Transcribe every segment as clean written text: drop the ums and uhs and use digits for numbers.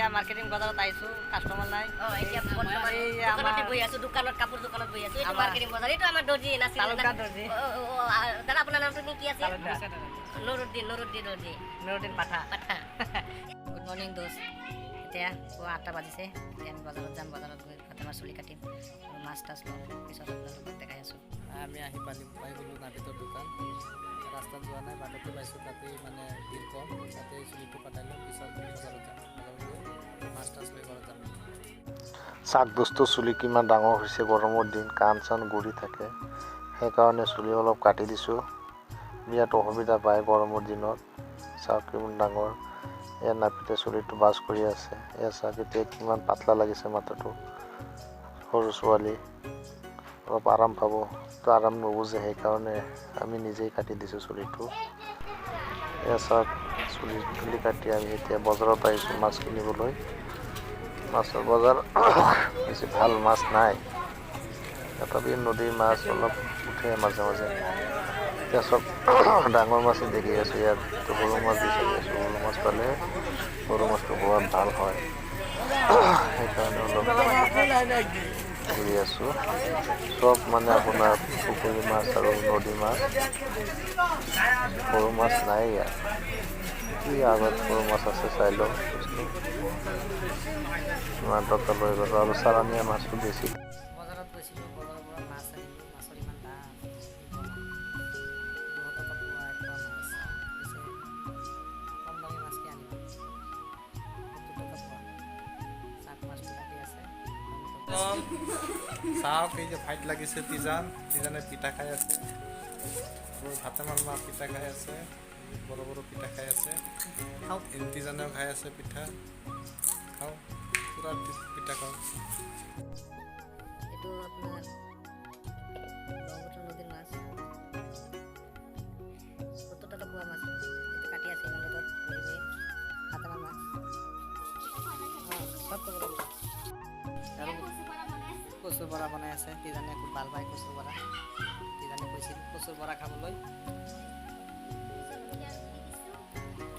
এতিয়া মাৰ্কেটিং বজাৰত আহিছোঁ, কাষ্টমাৰ নাই। এতিয়া দোকানতে বহি আছোঁ, কাপোৰ দোকানত বহি আছোঁ। এইটো মাৰ্কেটিং বজাৰ, এইটো আমাৰ দৰ্জি নাছিল। দাদা আপোনাৰ নামটো কি আছিল? নুৰুদ্দিন নুৰুদ্দিন পাঠা। গুড মৰ্ণিং দোস্ত। এতিয়া পুৱা 8টা বাজিছে। এতিয়া আমি বজাৰত যাম, বজাৰত গৈ ফাতেমাৰ চুলি কাটিম আৰু মাছ টাছ ল'ম। পিছত আপোনালোকক দেখাই আছোঁ। আমি পাই গ'লোঁ নাবিতৰ দোকান। ৰাস্তাত যোৱা নাই, বাটতে পাইছোঁ। তাতেই মানে ভিৰ কম, তাতেই চুলিটো কাটাই লওঁ। পিছত বজাৰত যাম, বজাৰত গৈ মাছ টাছ লৈ ঘৰত যাম। চাক বস্তু চুলি কিমান ডাঙৰ হৈছে, গৰমৰ দিন কাণ চান গুৰি থাকে, সেইকাৰণে চুলি অলপ কাটি দিছোঁ। বিৰাট অসুবিধা পায় গৰমৰ দিনত। চাওক কিমান ডাঙৰ। এয়া নাপিতে চুলিটো বাছ কৰি আছে। এয়া চাওক এতিয়া কিমান পাতলা লাগিছে মাথাটো। সৰু ছোৱালী অলপ আৰাম পাব, তো আৰাম নুবুজে, সেইকাৰণে আমি নিজেই কাটি দিছোঁ চুলিটো। এয়া চাওক চুলি কাটি আমি এতিয়া বজাৰত আহিছোঁ মাছ কিনিবলৈ। মাছৰ বজাৰ বেছি ভাল মাছ নাই, তথাপি নদীৰ মাছ অলপ উঠে মাজে মাজে। এতিয়া চব ডাঙৰ মাছেই দেখি আছোঁ। ইয়াত সৰু মাছ বিচাৰি আছোঁ, সৰু মাছ পালে সৰু মাছটো খোৱাত ভাল হয়, সেইকাৰণে অলপ ঘূৰি আছোঁ। চব মানে আপোনাৰ পুখুৰী মাছ আৰু নদী মাছ, সৰু মাছ নাই ইয়াত। কি আগত সৰু মাছ আছে চাই লওঁ। ইমান টকা লৈ গ'লোঁ আৰু চালানীয়া মাছটো বেছি। বজাৰত গৈছিলোঁ, বজাৰৰ পৰা মাছ আনিলোঁ। মাছৰ ইমান দাম, 200 টকা পোৱা একোৱা মাছ। পিছে কম দামী মাছকে আনিলোঁ, 70 টকা পোৱা। চাক মাছটো কাটি আছে। চাওক এই যে ফাইট লাগিছে তিজানে পিঠা খাই আছে। আৰু ফাতেমাৰ মা পিঠা খাই আছে, বড় বড় পিঠা খাই আছে। খাওক, তিজানেও খাই আছে পিঠা। খাওঁ, পূৰা পিঠা খাওঁ। এইটো আপোনাৰ ব্ৰহ্মপুত্ৰ নদীৰ মাছ, 70 টকা পোৱা মাছ। এইটো কাটি আছে ইমান ৰ'দত বহি বহি। ফাতেমাৰ মাছ চব ক'ব লাগিব। আৰু কচুৰ বৰা বনাই আছে। তিজানে খুব ভাল পায় কচুৰ বৰা। তিজানে কৈছিল কচুৰ বৰা খাবলৈ।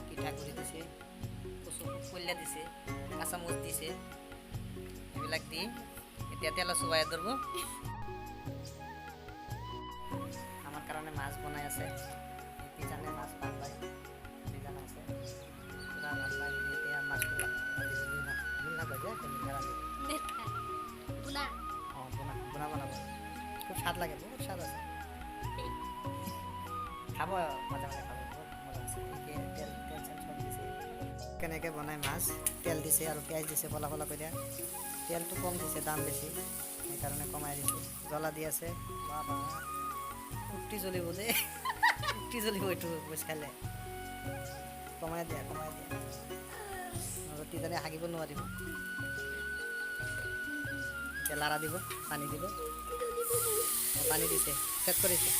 পিঠাগুড়ি দিছে, কচু কলিয়া দিছে, কাঁচামুচ দিছে। এইবিলাক দি এতিয়া তেলত চুবাই ধৰিব। আমাৰ কাৰণে মাছ বনাই আছে। তিজানে মাছ ভাল পায়, তিজান আছে পূৰা ভাল পায়। এতিয়া মাছটো বোনা বনাব। খুব স্বাদ লাগে, বহুত স্বাদ আছে। খাব মাজে মাজে খাব, বহুত মজা আছে। এতিয়া তেল চেল চব দিছে। কেনেকৈ বনাই মাছ, তেল দিছে আৰু পিঁয়াজ দিছে পলা পলা কৰি দিয়া। তেলটো কম দিছে, দাম বেছি, সেইকাৰণে কমাই দিছে। জ্বলা দি আছে, বাবা উটি জ্বলিব দেই, উটি জ্বলিব এইটো ভোজ খালে। কমাই দিয়া নহ'লে তিজানে হাগিব নোৱাৰিব। এতিয়া লাৰা দিব, পানী দিব, পানী দিছে, চেট কৰিছে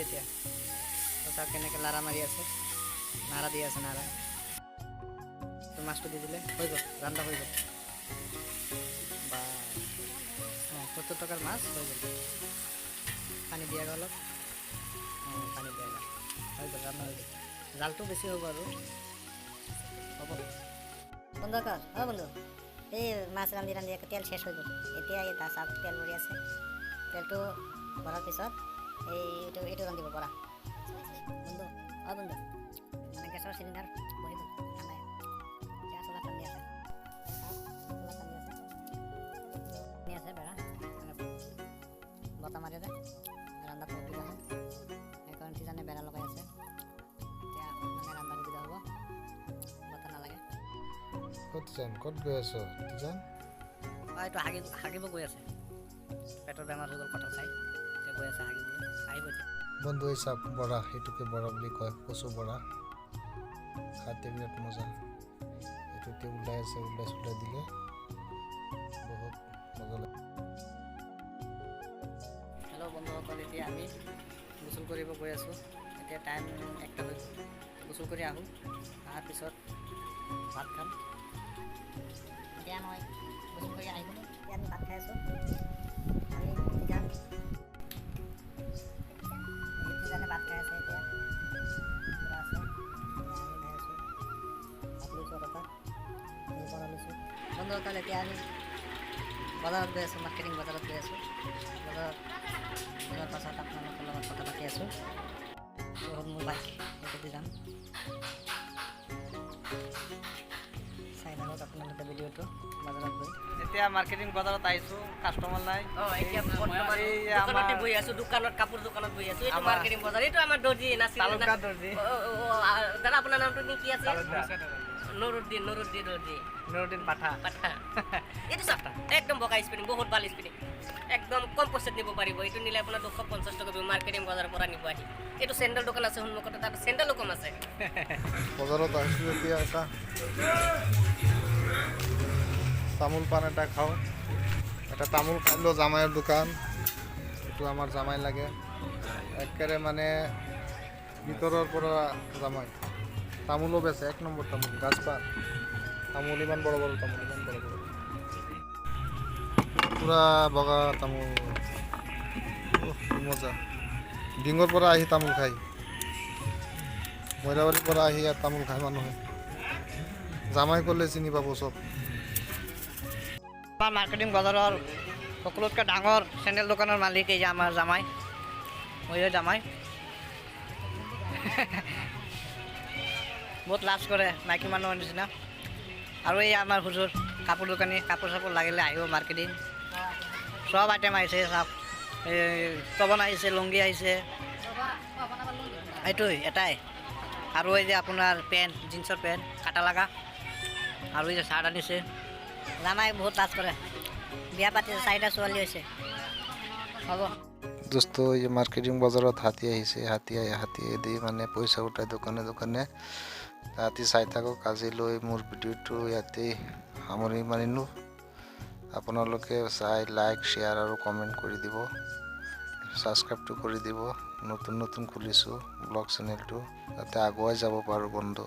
এতিয়া। চাওক কেনেকৈ লাৰা মাৰি আছে, নাৰা দি আছে, নাৰা। মাছটো দি দিলে হৈ গ'ল, ৰান্ধা হৈ গ'ল। বা 70 টকাৰ মাছ হৈ গ'ল। পানী দিয়া গ'ল অলপ, পানী দিয়া গ'ল, হৈ গ'ল, ৰান্ধা হৈ গ'ল। জালটো বেছি হ'ব আৰু হ'ব। বন্ধ কৰ, বন্ধু। এই মাছ ৰান্ধি তেল শেষ হৈ গ'ল। এতিয়া এই চাওক তেল ভৰি আছে। তেলটো ভৰাৰ পিছত এইটো ৰান্ধিব পৰা বন্ধু। বন্ধু মানে গেছৰ চিলিণ্ডাৰ বহি গ'ল, ঠাণ্ডাই এতিয়া চোলা টানি আছে, বেৰা বতাহ মাৰি আছে, ৰান্ধাত অসুবিধা হয়, সেইকাৰণে তিজানে বেৰা লগাই আছে। এতিয়া মানে ৰান্ধা সুবিধা হ'ব, বতাহ নালাগে। ক'ত গৈ আছ তিজান? এইটো হাগিব গৈ আছে। পেটৰ বেমাৰ হৈ গ'ল কঁঠাল খাই, এতিয়া গৈ আছে হাগিবলৈ, আহিব এতিয়া। বন্ধু এই চাওক বৰা, সেইটোকে বৰা বুলি কয়, কচু বৰা। খাতে বিৰাট মজা। এইটো এতিয়া ওলাই আছে, ওলাই দিলে বহুত মজা লাগে। হেল্ল' বন্ধুসকল, এতিয়া আমি গোসল কৰিব গৈ আছোঁ। এতিয়া টাইম 1টা হৈ গ'ল। গোসল কৰি আহোঁ, অহাৰ পিছত ভাত খাম। এতিয়া মই গোসল কৰি আহি গ'লোঁ। এতিয়া আমি ভাত খাই আছোঁ। তিজানে ভাত খাই আছে এতিয়া, পূৰা আছে। আমি খাই আছোঁ, ভাত লৈছোঁ এটা। সন্ধিয়াকাল এতিয়া আমি বজাৰত গৈ আছোঁ, মাৰ্কেটিং বজাৰত গৈ আছোঁ। বজাৰত যোৱাৰ পাছত আপোনালোকৰ লগত কথা পাতি আছোঁ। বহুত মোৰ বাইক এইটো যাম, চাই থাকক আপোনালোকে ভিডিঅ'টো বজাৰত গৈ। এতিয়া মাৰ্কেটিং বজাৰত আহিছোঁ, কাষ্টমাৰ নাই। এতিয়া বৰ্তমান এই দোকানতে বহি আছো, দোকানত কাপোৰ দোকানত বহি আছো। এইটো মাৰ্কেটিং বজাৰ, এইটো আমাৰ দৰ্জি নাছিল। তালুকদাৰ দৰ্জি। দাদা আপোনাৰ নামটো কি আছে? তালুকদাৰ। নুৰুদ্দিন দৰ্জি। নুৰুদ্দিন পাঠা। এইটো চাওক একদম বগা স্পিনিং, বহুত ভাল স্পিনিং, একদম কম পইচাত নিব পাৰিব। এইটো নিলে আপোনাৰ 250 টকা দিব, মাৰ্কেটিং বজাৰৰ পৰা নিব আহি। এইটো চেণ্ডেল দোকান আছে সন্মুখতে, তাত চেণ্ডেলো কম আছে। বজাৰত আহিছোঁ এতিয়া এটা তামোল পাণ এটা খাওঁ। এটা তামোল খাইলোঁ, জামাইৰ দোকান, এইটো আমাৰ জামাই লাগে একেবাৰে মানে ভিতৰৰ পৰা জামাই। তামোলো বেচে, 1 নম্বৰ তামোল, গাছপাত তামোল, ইমান বড় বড় তামোল, ইমান বড় বড় পুৰা বগা তামোল। কি মজা। ডিঙৰ পৰা আহি তামোল খায়, মইৰাবাৰীৰ পৰা আহি ইয়াত তামোল খায় মানুহে। জামাই ক'লে চিনি পাব চব। আমাৰ মাৰ্কেটিং বজাৰৰ সকলোতকৈ ডাঙৰ চেণ্ডেল দোকানৰ মালিক এই যে আমাৰ জামাই, মই জামাই। বহুত লাজ কৰে মাইকী মানুহৰ নিচিনা। আৰু এই আমাৰ হুজুৰ কাপোৰ দোকানী, কাপোৰ চাপোৰ লাগিলে আহিব মাৰ্কেটিং। সব আইটেম আহিছে, চাওক এই কবন আহিছে, লুংগি আহিছে, এইটোৱে এটাই। আৰু এই যে আপোনাৰ পেণ্ট, জিন্সৰ পেণ্ট কাটা লগা, আৰু এই যে চাৰ্ট আনিছে। জামাই বহুত লাজ কৰে, বিয়া পাতিছে, 4টা ছোৱালী হৈছে। হ'ব দোস্ত, এই মার্কেটিং বাজারত হাতী আহিছে, হাতী দি মানে পইচা উঠাই দোকানে দোকানে। হাতী চাই থাকক। আজিলৈ মোৰ ভিডিঅ'টো ইয়াতে সামৰি মাৰিলোঁ। আপোনালোকে চাই লাইক, শ্বেয়াৰ আৰু কমেণ্ট কৰি দিব, ছাবস্ক্ৰাইবটো কৰি দিব। নতুন নতুন খুলিছোঁ ব্লগ চেনেলটো, যাতে আগুৱাই যাব পাৰোঁ বন্ধু।